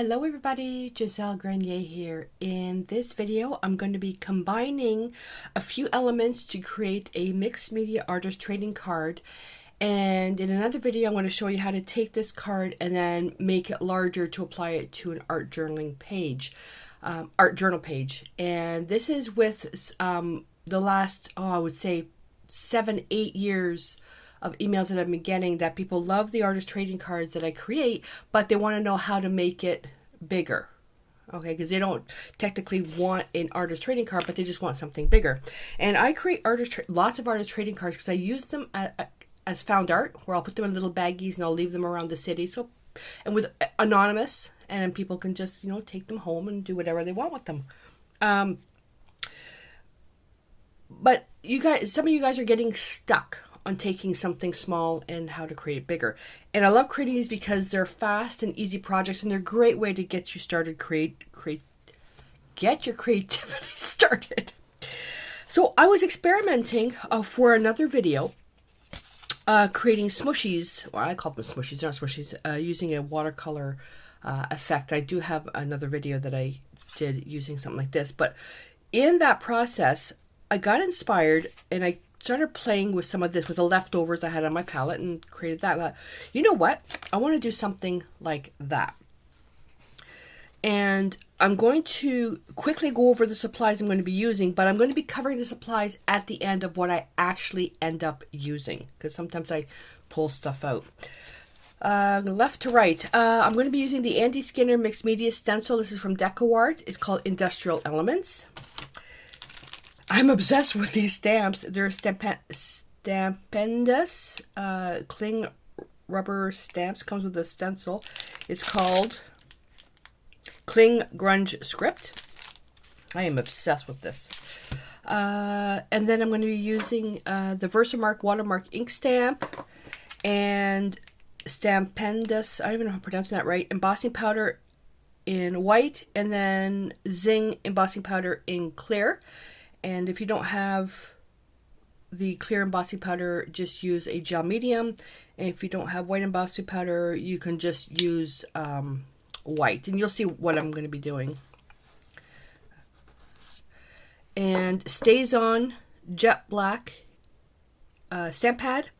Hello everybody, Gisele Grenier here. In this video, I'm going to be combining a few elements to create a mixed media artist trading card. And in another video, I'm going to show you how to take this card and then make it larger to apply it to an art journaling page, art journal page. And this is with the last, I would say 7-8 years of emails that I've been getting that people love the artist trading cards that I create, but they want to know how to make it bigger. Okay, because they don't technically want an artist trading card, but they just want something bigger. And I create lots of artist trading cards because I use them as found art, where I'll put them in little baggies and I'll leave them around the city. So, and with anonymous, and then people can just take them home and do whatever they want with them. But you guys, some of you guys are getting stuck on taking something small and how to create it bigger. And I love creating these because they're fast and easy projects, and they're a great way to get you started, get your creativity started. So I was experimenting for another video, creating smooshies. Well, I call them smooshies, not smooshies, using a watercolor effect. I do have another video that I did using something like this, but in that process, I got inspired and I started playing with some of this with the leftovers I had on my palette and created that. You know what? I want to do something like that. And I'm going to quickly go over the supplies I'm going to be using, but I'm going to be covering the supplies at the end of what I actually end up using, because sometimes I pull stuff out. Left to right, I'm going to be using the Andy Skinner Mixed Media Stencil. This is from DecoArt. It's called Industrial Elements. I'm obsessed with these stamps. They're Stampendous cling rubber stamps. Comes with a stencil. It's called Cling Grunge Script. I am obsessed with this. And then I'm going to be using the Versamark Watermark ink stamp and Stampendous, I don't even know how I'm pronouncing that right, embossing powder in white, and then Zing embossing powder in clear. And if you don't have the clear embossing powder, just use a gel medium. And if you don't have white embossing powder, you can just use white. And you'll see what I'm going to be doing. And Stays On Jet Black stamp pad.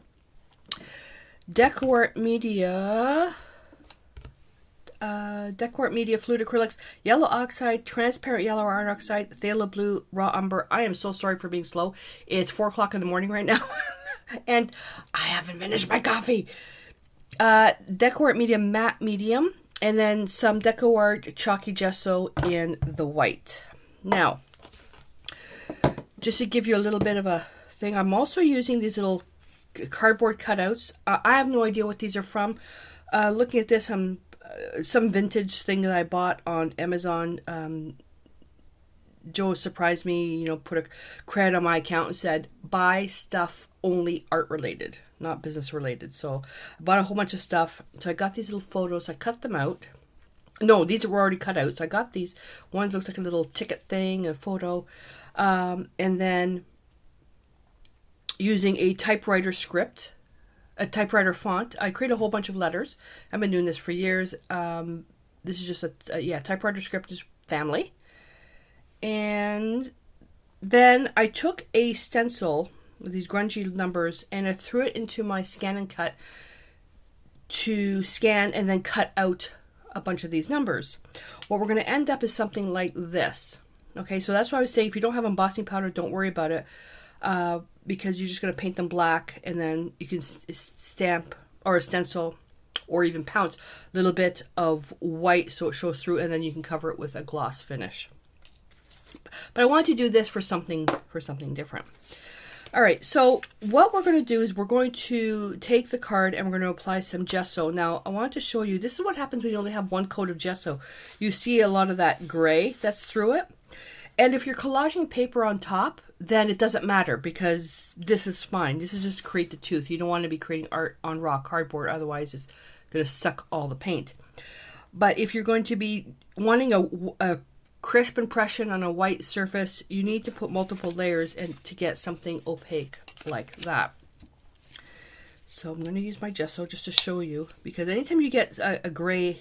DecoArt Media Fluid Acrylics, Yellow Oxide, Transparent Yellow Iron Oxide, Phthalo Blue, Raw Umber. I am so sorry for being slow. It's 4 o'clock in the morning right now, and I haven't finished my coffee. DecoArt Media Matte Medium, and then some DecoArt Chalky Gesso in the white. Now, just to give you a little bit of a thing, I'm also using these little cardboard cutouts. I have no idea what these are from. Looking at this, I'm some vintage thing that I bought on Amazon. Joe surprised me, put a credit on my account and said, buy stuff only art related, not business related. So I bought a whole bunch of stuff. So I got these little photos. I cut them out. No, these were already cut out. So I got these. One looks like a little ticket thing, a photo. And then using a typewriter script, a typewriter font, I create a whole bunch of letters. I've been doing this for years. This is just typewriter script is family. And then I took a stencil with these grungy numbers and I threw it into my scan and cut to scan and then cut out a bunch of these numbers. What we're going to end up is something like this. Okay, so that's why I would say if you don't have embossing powder, don't worry about it. Because you're just going to paint them black, and then you can stamp or a stencil or even pounce a little bit of white so it shows through, and then you can cover it with a gloss finish. But I want to do this for something different. All right, so what we're going to do is we're going to take the card and we're going to apply some gesso. Now, I want to show you, this is what happens when you only have one coat of gesso. You see a lot of that gray that's through it. And if you're collaging paper on top, then it doesn't matter because this is fine. This is just to create the tooth. You don't want to be creating art on raw cardboard. Otherwise, it's going to suck all the paint. But if you're going to be wanting a crisp impression on a white surface, you need to put multiple layers and to get something opaque like that. So I'm going to use my gesso just to show you, because anytime you get a gray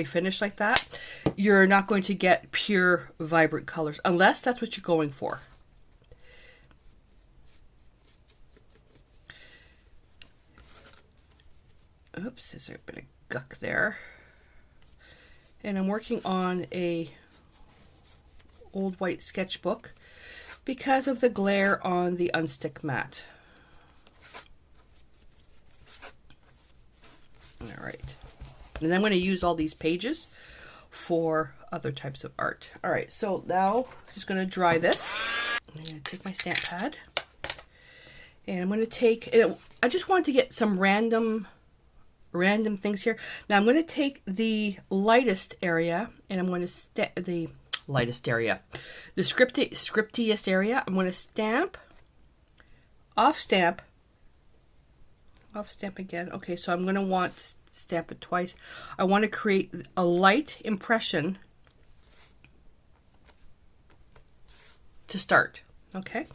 finish like that, you're not going to get pure vibrant colors unless that's what you're going for. Oops, there's a bit of guck there. And I'm working on a old white sketchbook because of the glare on the unstick mat. All right, and I'm going to use all these pages for other types of art. All right, so now I'm just going to dry this. I'm going to take my stamp pad, and I'm going to take, I just wanted to get some random things here. Now I'm going to take the lightest area, and I'm going to the lightest area, the scriptiest area. I'm going to stamp, off stamp again. Okay, so I'm going to want to stamp it twice. I want to create a light impression to start. Okay,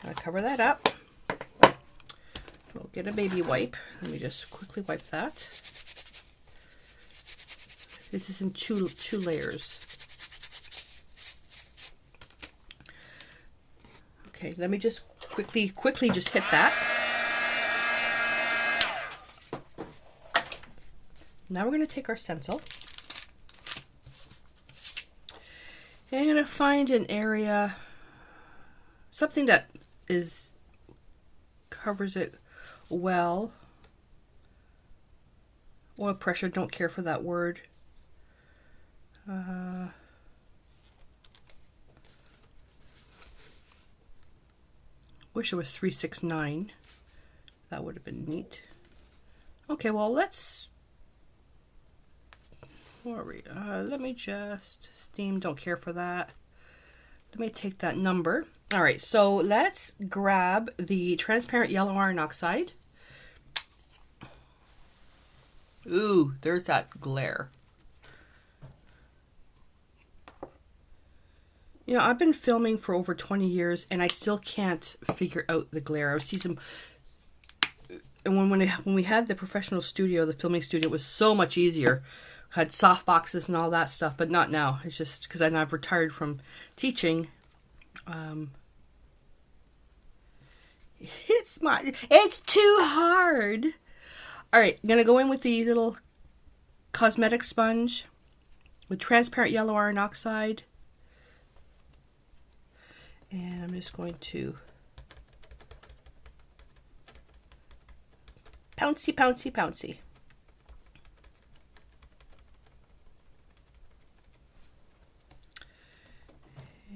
I'll cover that up. We'll get a baby wipe. Let me just quickly wipe that. This is in two layers. Okay, let me just quickly just hit that. Now we're going to take our stencil, and I'm going to find an area, something that covers it well. Oil pressure, don't care for that word. Wish it was 369. That would have been neat. Okay, well, let me just steam, don't care for that. Let me take that number. All right, so let's grab the transparent yellow iron oxide. Ooh, there's that glare. You know, I've been filming for over 20 years and I still can't figure out the glare. I see some, and when we had the professional studio, the filming studio, it was so much easier. Had soft boxes and all that stuff, but not now. It's just because I've retired from teaching. It's too hard. All right, I'm gonna go in with the little cosmetic sponge with transparent yellow iron oxide, and I'm just going to pouncy, pouncy, pouncy.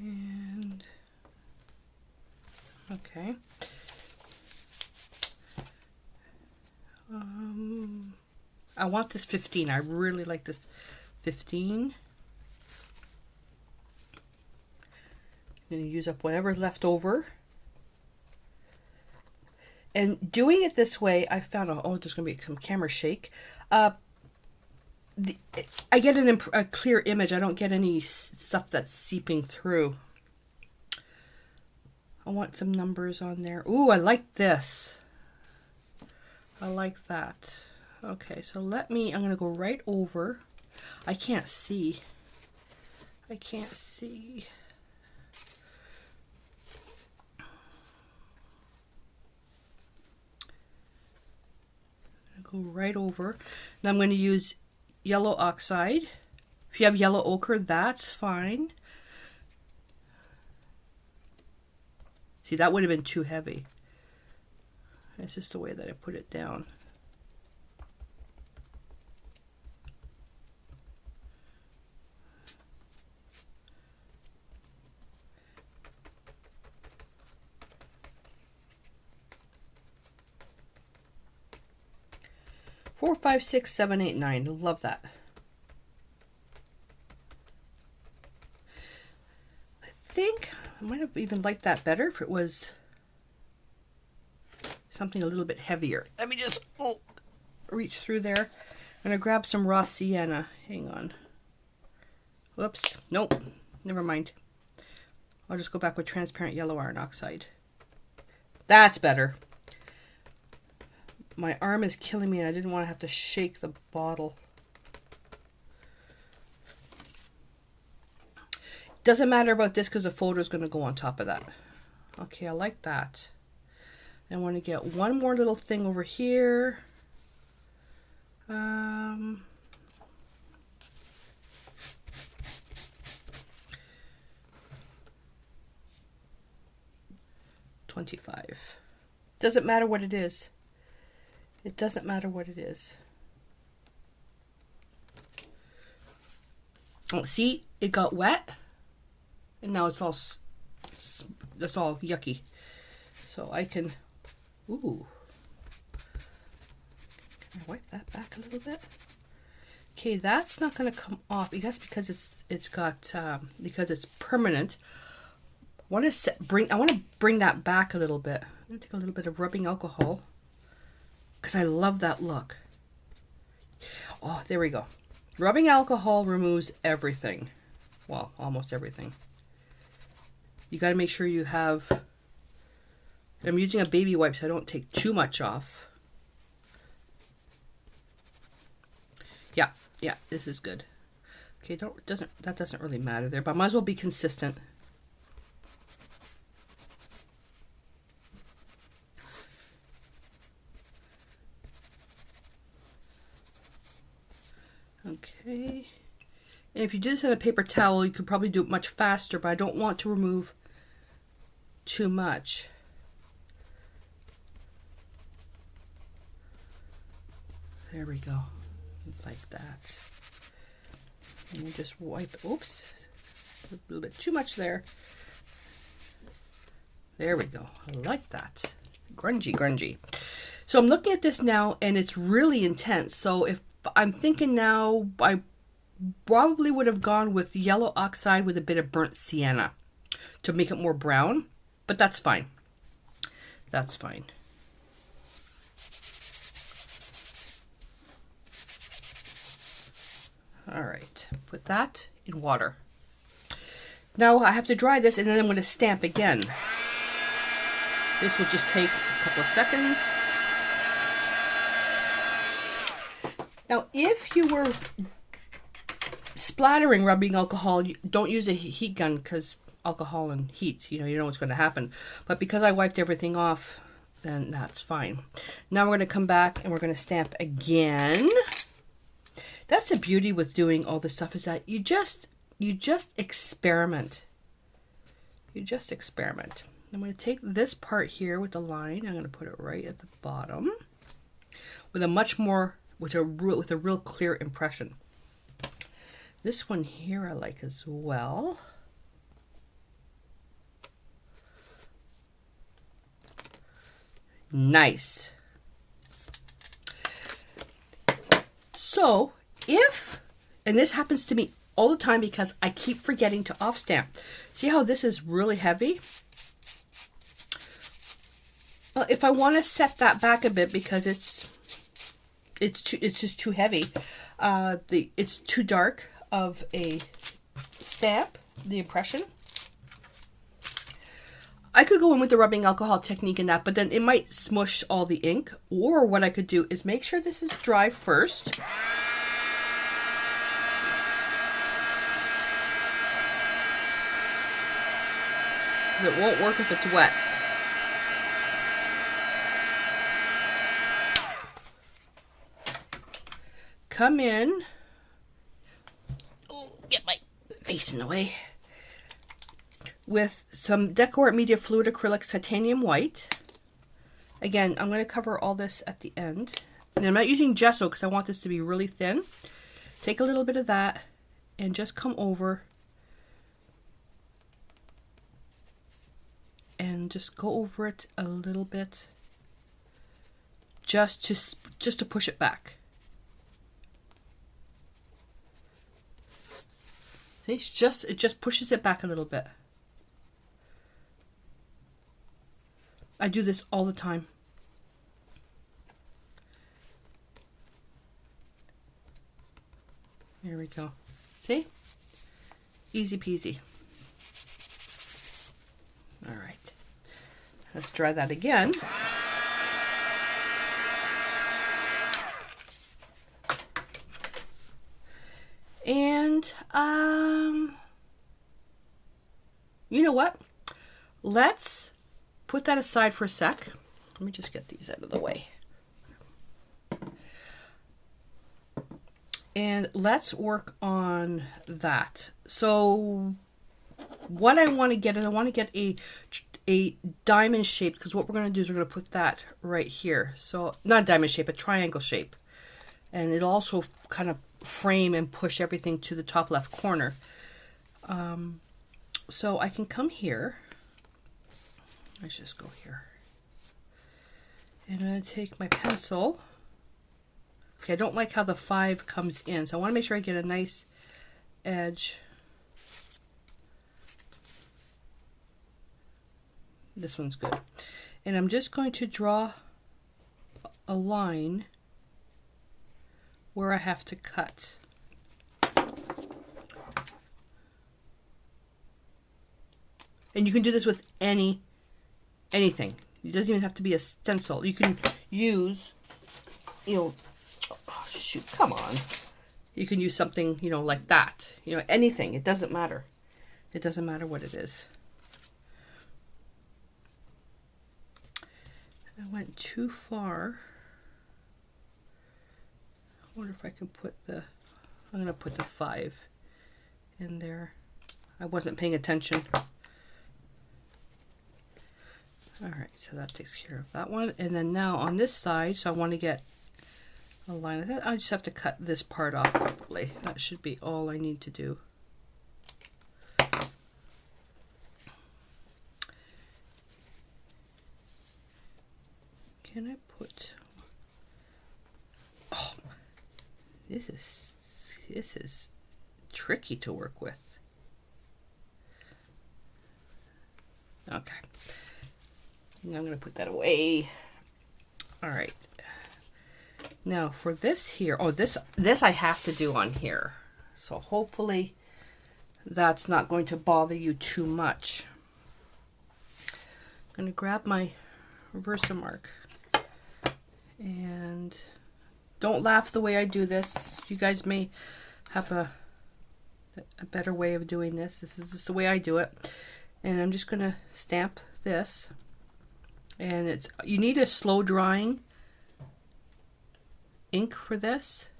And okay. I want this 15. I really like this 15. I'm going to use up whatever's left over. And doing it this way, I found, oh, there's going to be some camera shake. I get a clear image. I don't get any stuff that's seeping through. I want some numbers on there. Ooh, I like this. I like that. Okay, so I'm going to go right over. I can't see. I can't see. Go right over. Now I'm going to use yellow oxide. If you have yellow ochre, that's fine. See, that would have been too heavy. It's just the way that I put it down. Four, 5, 6, 7, 8, 9. Love that. I think I might have even liked that better if it was something a little bit heavier. Let me just reach through there. I'm going to grab some raw sienna. Hang on. Whoops. Nope. Never mind. I'll just go back with transparent yellow iron oxide. That's better. my arm is killing me and I didn't want to have to shake the bottle. Doesn't matter about this because the photo is going to go on top of that. Okay, I like that. I want to get one more little thing over here. 25. Doesn't matter what it is. It doesn't matter what it is. Oh, see, it got wet, and now it's all yucky. So I can, ooh. Can I wipe that back a little bit? Okay, that's not going to come off. That's because because it's permanent. I want to bring that back a little bit. I'm going to take a little bit of rubbing alcohol because I love that look. Oh, there we go. Rubbing alcohol removes everything. Well, almost everything. You got to make sure you have. I'm using a baby wipe so I don't take too much off. Yeah, this is good. Okay, that doesn't really matter there, but I might as well be consistent. Okay. And if you do this on a paper towel, you could probably do it much faster, but I don't want to remove too much. There we go. Like that. And you just wipe, oops, a little bit too much there. There we go. I like that. Grungy. So I'm looking at this now and it's really intense. So if I'm thinking now, I probably would have gone with yellow oxide with a bit of burnt sienna to make it more brown, but that's fine. That's fine. All right, put that in water. Now I have to dry this and then I'm going to stamp again. This will just take a couple of seconds. Now, if you were splattering rubbing alcohol, don't use a heat gun because alcohol and heat, you know what's going to happen. But because I wiped everything off, then that's fine. Now we're going to come back and we're going to stamp again. That's the beauty with doing all this stuff, is that you just experiment. You just experiment. I'm going to take this part here with the line. I'm going to put it right at the bottom with a real clear impression. This one here I like as well. Nice. So and this happens to me all the time because I keep forgetting to off stamp. See how this is really heavy? Well, if I want to set that back a bit because it's just too heavy. It's too dark of a stamp, the impression. I could go in with the rubbing alcohol technique in that, but then it might smush all the ink. Or what I could do is make sure this is dry first. It won't work if it's wet. Come in. Oh, get my face in the way. With some Decor Media Fluid Acrylics Titanium White. Again, I'm going to cover all this at the end. And I'm not using gesso because I want this to be really thin. Take a little bit of that and just come over and just go over it a little bit, just to push it back. See, it just pushes it back a little bit. I do this all the time. There we go. See? Easy peasy. All right. Let's try that again. And you know what? Let's put that aside for a sec. Let me just get these out of the way. And let's work on that. So what I want to get is I want to get a diamond shape, because what we're going to do is we're going to put that right here. So not a diamond shape, a triangle shape. And it'll also kind of frame and push everything to the top left corner. So I can come here. Let's just go here. And I'm going to take my pencil. Okay, I don't like how the 5 comes in, so I want to make sure I get a nice edge. This one's good. And I'm just going to draw a line where I have to cut. And you can do this with anything. It doesn't even have to be a stencil. You can use, oh, shoot, come on. You can use something, like that. Anything. It doesn't matter. It doesn't matter what it is. I went too far. I wonder if I can put I'm going to put the 5 in there. I wasn't paying attention. Alright, so that takes care of that one. And then now on this side, so I want to get a line of that. I just have to cut this part off properly. That should be all I need to do. Can I put... Oh, this is tricky to work with. Okay. Now I'm going to put that away. All right. Now for this here, this I have to do on here. So hopefully that's not going to bother you too much. I'm going to grab my Versamark. And don't laugh the way I do this. You guys may have a better way of doing this. This is just the way I do it. And I'm just going to stamp this. And you need a slow drying ink for this.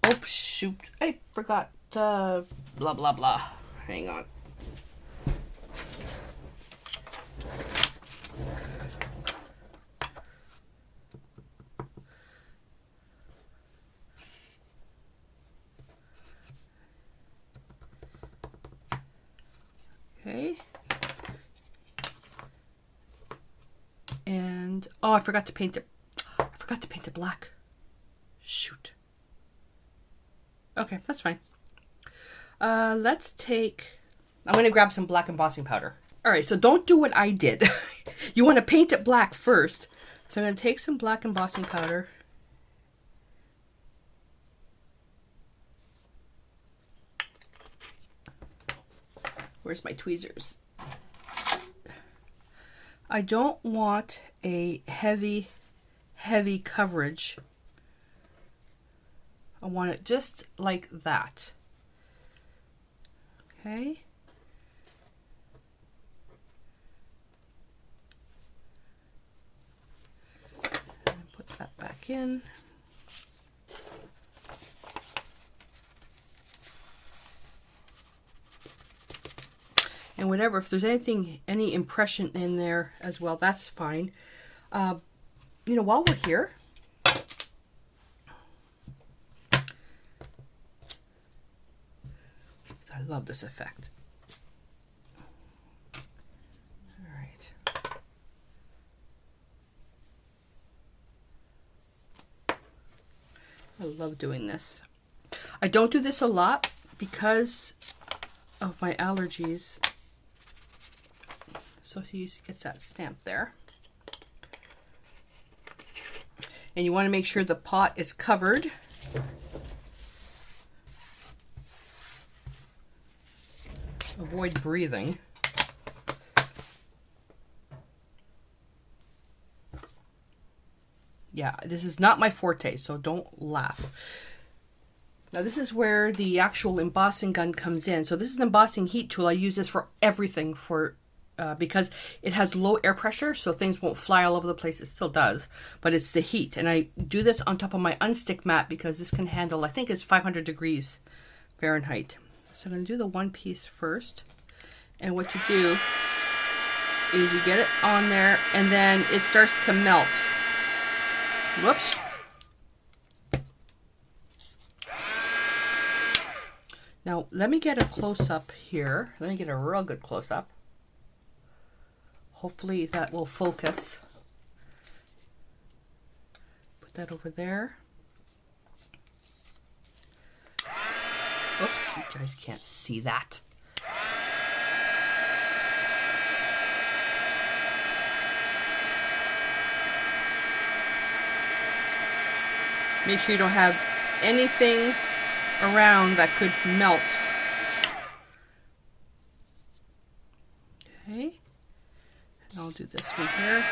Oh shoot, I forgot blah blah blah. Hang on. Okay. And oh, I forgot to paint it. I forgot to paint it black. Shoot. Okay, that's fine. Let's take... I'm going to grab some black embossing powder. Alright, so don't do what I did. You want to paint it black first. So I'm going to take some black embossing powder. Where's my tweezers? I don't want a heavy coverage. I want it just like that. Okay. And put that back in. And whatever, if there's any impression in there as well, that's fine. While we're here, I love this effect. All right. I love doing this. I don't do this a lot because of my allergies. So he gets that stamp there. And you want to make sure the pot is covered. Avoid breathing. Yeah, yeah, this is not my forte, so don't laugh. Now this is where the actual embossing gun comes in. So this is an embossing heat tool. I use this for everything because it has low air pressure, so things won't fly all over the place. It still does, but it's the heat. And I do this on top of my unstick mat because this can handle, I think it's 500 degrees Fahrenheit. So I'm going to do the one piece first. And what you do is you get it on there and then it starts to melt. Whoops. Now let me get a close-up here. Let me get a real good close-up. Hopefully that will focus. Put that over there. Oops, you guys can't see that. Make sure you don't have anything around that could melt. Okay, and I'll do this one here.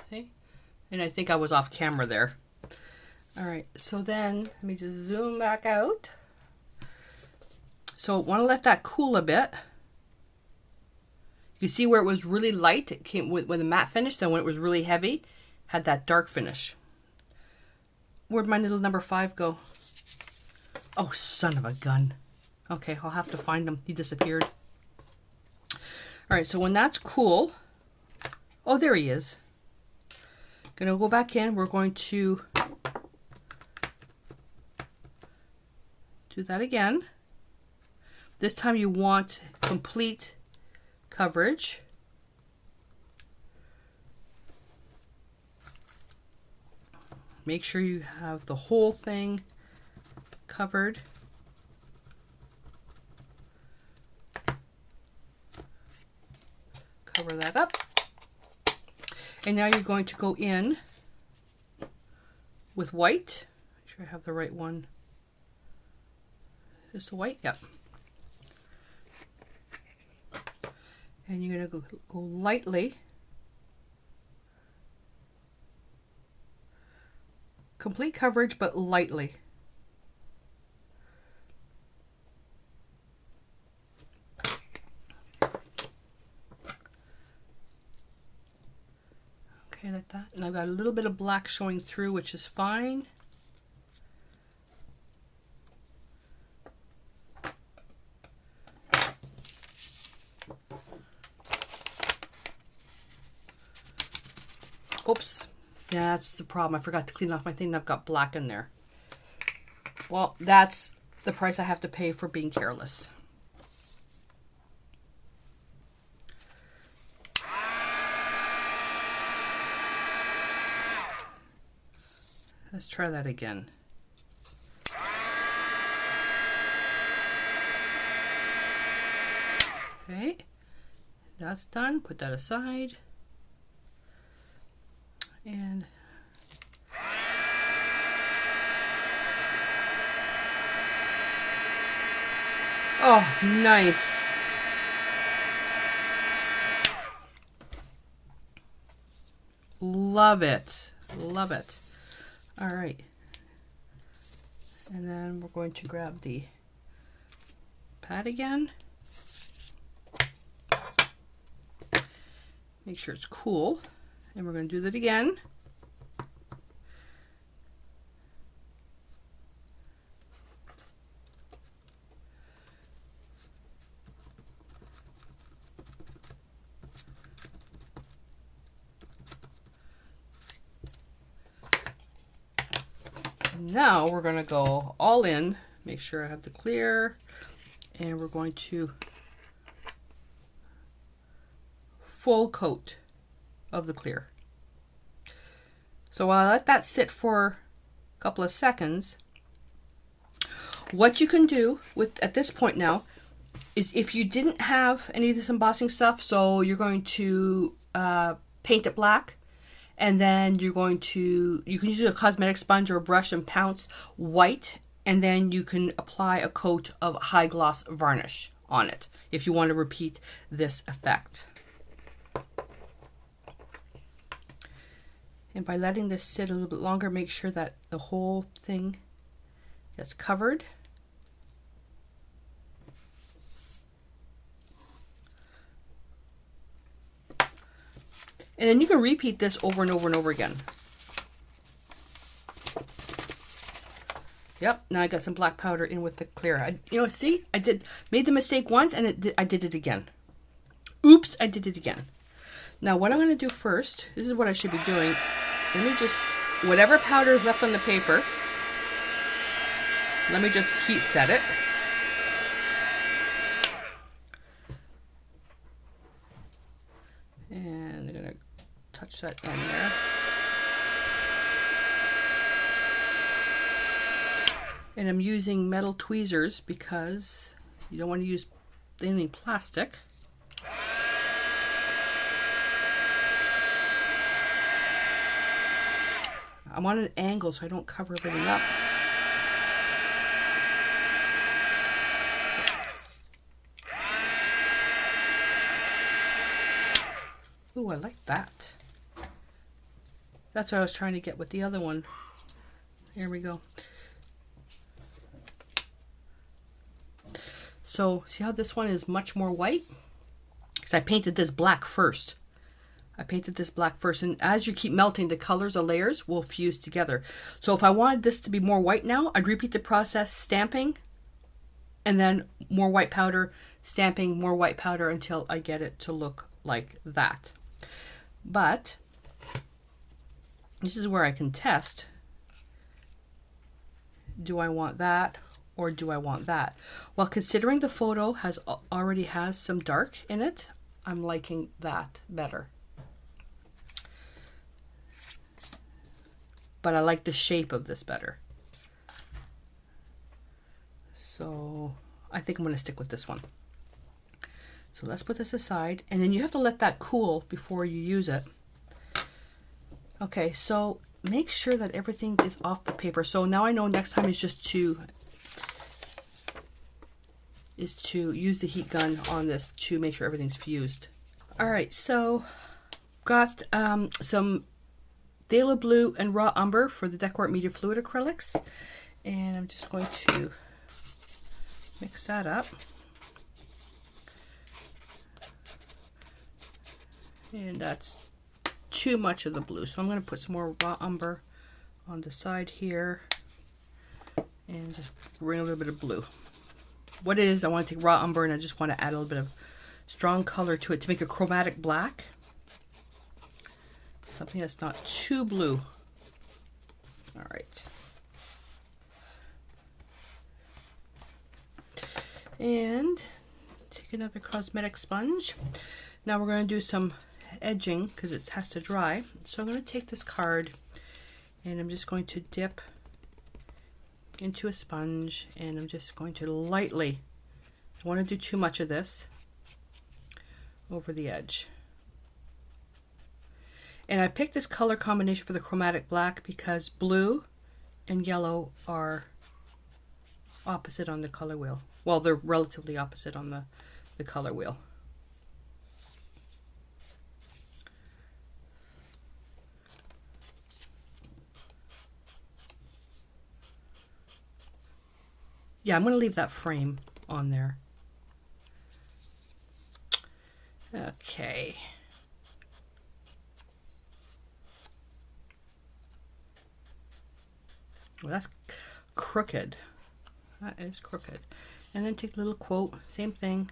Okay, and I think I was off camera there. All right, so then let me just zoom back out. So want to let that cool a bit. You see where it was really light, it came with the matte finish, then when it was really heavy, had that dark finish. Where'd my little number 5 go? Oh, son of a gun. Okay, I'll have to find him. He disappeared. All right, so when that's cool, oh, there he is. Gonna go back in. We're going to do that again. This time you want complete coverage. Make sure you have the whole thing covered. Cover that up. And now you're going to go in with white. Make sure I have the right one. Just the white? Yep. And you're going to go lightly. Complete coverage, but lightly. Okay, like that. And I've got a little bit of black showing through, which is fine. Oops. Yeah, that's the problem. I forgot to clean off my thing. I've got black in there. Well, that's the price I have to pay for being careless. Let's try that again. Okay, that's done. Put that aside. And oh, nice. Love it. Love it. All right. And then we're going to grab the pad again. Make sure it's cool. And we're going to do that again. Now we're going to go all in. Make sure I have the clear. And we're going to full coat of the clear. So while I let that sit for a couple of seconds, what you can do with at this point now is if you didn't have any of this embossing stuff, so you're going to paint it black, and then you're going to, you can use a cosmetic sponge or a brush and pounce white and then you can apply a coat of high gloss varnish on it if you want to repeat this effect. And by letting this sit a little bit longer, make sure that the whole thing gets covered. And then you can repeat this over and over and over again. Yep, now I got some black powder in with the clear. You know, see, I made the mistake once and I did it again. Oops, I did it again. Now what I'm going to do first, this is what I should be doing. Let me just, whatever powder is left on the paper, let me just heat set it. And I'm going to touch that end there. And I'm using metal tweezers because you don't want to use anything plastic. I'm on an angle so I don't cover everything up. Ooh, I like that. That's what I was trying to get with the other one. Here we go. So see how this one is much more white? Because I painted this black first. And as you keep melting, the colors, the layers will fuse together. So if I wanted this to be more white now, I'd repeat the process, stamping, and then more white powder, stamping, more white powder until I get it to look like that. But this is where I can test. Do I want that? Or do I want that? Well, considering the photo already has some dark in it, I'm liking that better. But I like the shape of this better. So I think I'm going to stick with this one. So let's put this aside, and then you have to let that cool before you use it. Okay, so make sure that everything is off the paper. So now I know next time is just to use the heat gun on this to make sure everything's fused. All right, so got some Phthalo Blue and Raw Umber for the Decor Media Fluid acrylics, and I'm just going to mix that up. And that's too much of the blue, so I'm going to put some more Raw Umber on the side here and just bring a little bit of blue. What it is, I want to take Raw Umber and I just want to add a little bit of strong color to it to make a chromatic black. Something that's not too blue. All right. And take another cosmetic sponge. Now we're going to do some edging because it has to dry. So I'm going to take this card and I'm just going to dip into a sponge, and I'm just going to lightly, I don't want to do too much of this, over the edge. And I picked this color combination for the chromatic black because blue and yellow are opposite on the color wheel. Well, they're relatively opposite on the color wheel. Yeah, I'm going to leave that frame on there. Okay. Well, that's crooked. That is crooked. And then take a little quote, same thing.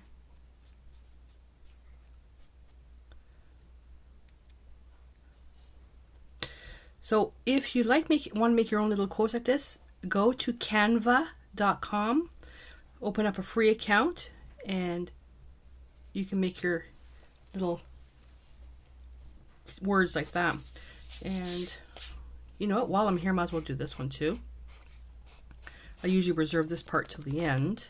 So if you want to make your own little quotes like this, go to canva.com, open up a free account, and you can make your little words like that. And you know what, while I'm here, I might as well do this one too. I usually reserve this part till the end.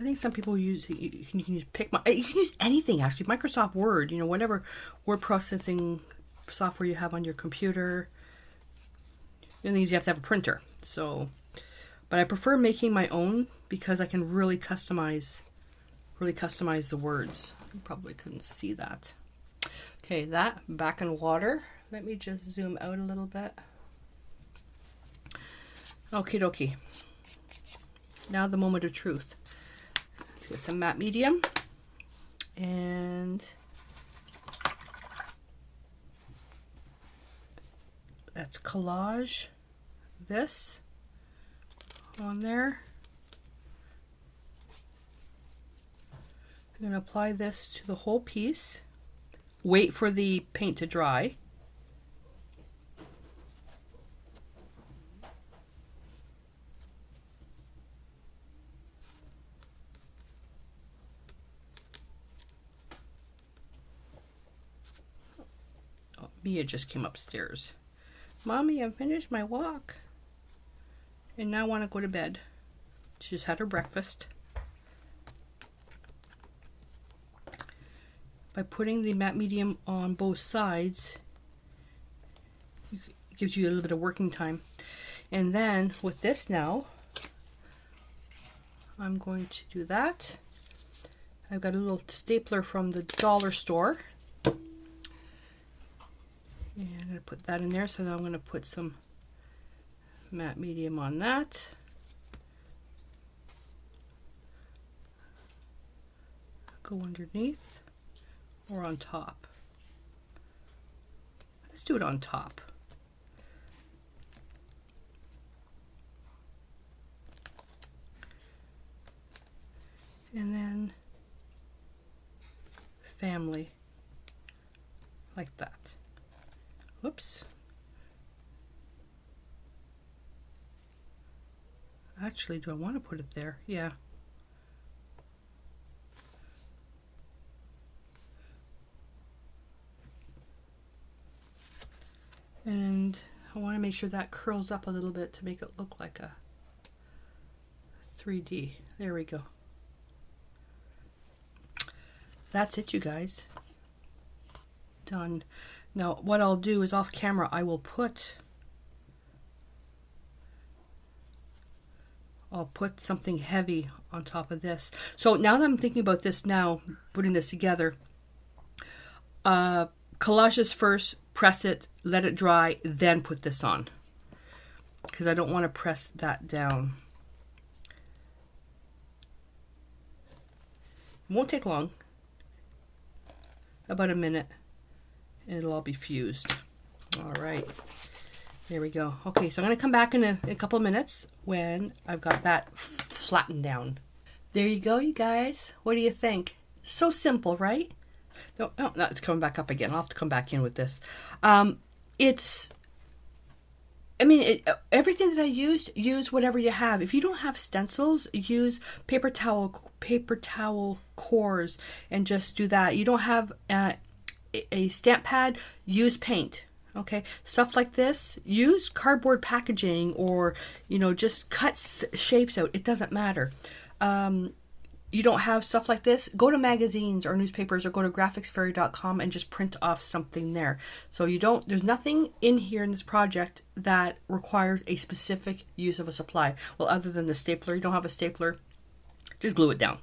I think some people use, you can use Picma. You can use anything actually. Microsoft Word, you know, whatever word processing software you have on your computer. The thing is you have to have a printer. So, but I prefer making my own because I can really customize the words. You probably couldn't see that. Okay, that back in water. Let me just zoom out a little bit. Okie dokie. Now the moment of truth. Let's get some matte medium. And let's collage this on there. I'm going to apply this to the whole piece. Wait for the paint to dry. Oh, Mia just came upstairs. Mommy, I've finished my walk. And now I want to go to bed. She just had her breakfast. By putting the matte medium on both sides, it gives you a little bit of working time. And then with this now, I'm going to do that. I've got a little stapler from the dollar store. And I'm going to put that in there. So now I'm going to put some matte medium on that. Go underneath. Or on top. Let's do it on top. And then family. Like that. Whoops. Actually, do I want to put it there? Yeah. And I want to make sure that curls up a little bit to make it look like a 3D. There we go. That's it, you guys. Done. Now, what I'll do is off camera, I'll put something heavy on top of this. So now that I'm thinking about this now, putting this together, collage this first, press it, let it dry, then put this on. Because I don't want to press that down. It won't take long. About a minute. And it'll all be fused. All right. There we go. Okay, so I'm going to come back in a couple of minutes when I've got that flattened down. There you go, you guys. What do you think? So simple, right? No, it's coming back up again. I'll have to come back in with this. Everything that I used, use whatever you have. If you don't have stencils, use paper towel cores and just do that. You don't have a stamp pad, use paint. Okay, stuff like this, use cardboard packaging or, just cut shapes out. It doesn't matter. You don't have stuff like this, go to magazines or newspapers or go to graphicsfairy.com and just print off something there. So there's nothing in here in this project that requires a specific use of a supply. Well, other than the stapler, you don't have a stapler, just glue it down.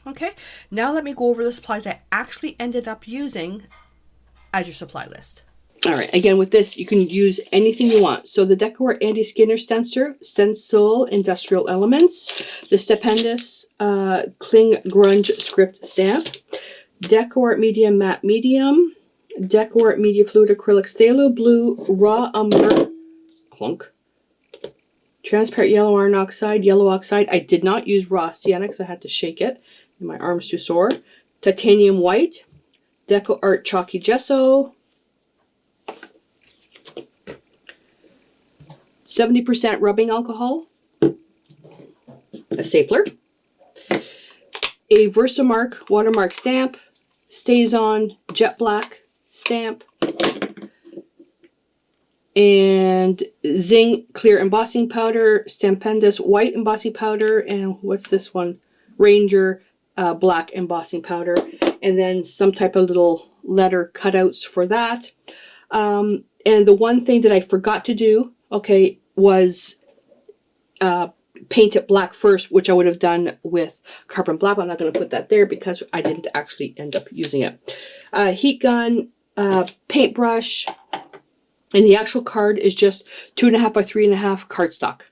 Okay, now let me go over the supplies I actually ended up using as your supply list. All right, again, with this, you can use anything you want. So the Decor Andy Skinner stencil industrial elements, the Stupendous Cling Grunge script stamp, Decor Medium Matte Medium, Decor Media Fluid Acrylic Phthalo Blue Raw Umber, clunk, Transparent Yellow Iron Oxide, Yellow Oxide. I did not use raw sienna because I had to shake it, and my arm's too sore. Titanium White, Deco Art Chalky Gesso, 70% rubbing alcohol, a stapler, a Versamark watermark stamp, StazOn jet black stamp, and Zing clear embossing powder, Stupendous white embossing powder, and what's this one? Ranger black embossing powder, and then some type of little letter cutouts for that. And the one thing that I forgot to do, okay, was paint it black first, which I would have done with carbon black. I'm not going to put that there because I didn't actually end up using it. Heat gun, paintbrush, and the actual card is just 2.5 by 3.5 cardstock.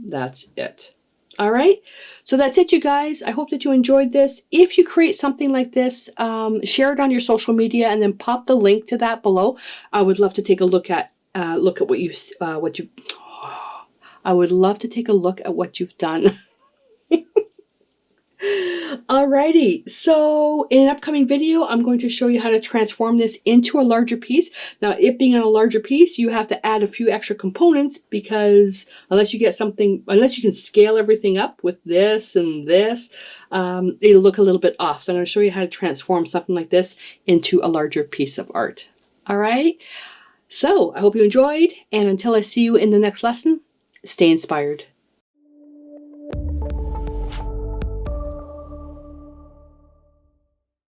That's it. All right, so that's it, you guys. I hope that you enjoyed this. If you create something like this, share it on your social media and then pop the link to that below. I would love to take a look at what you. I would love to take a look at what you've done. Alrighty, so in an upcoming video, I'm going to show you how to transform this into a larger piece. Now, it being on a larger piece, you have to add a few extra components because unless you get something, unless you can scale everything up with this and this, it'll look a little bit off. So I'm going to show you how to transform something like this into a larger piece of art. All right, so I hope you enjoyed, and until I see you in the next lesson, stay inspired.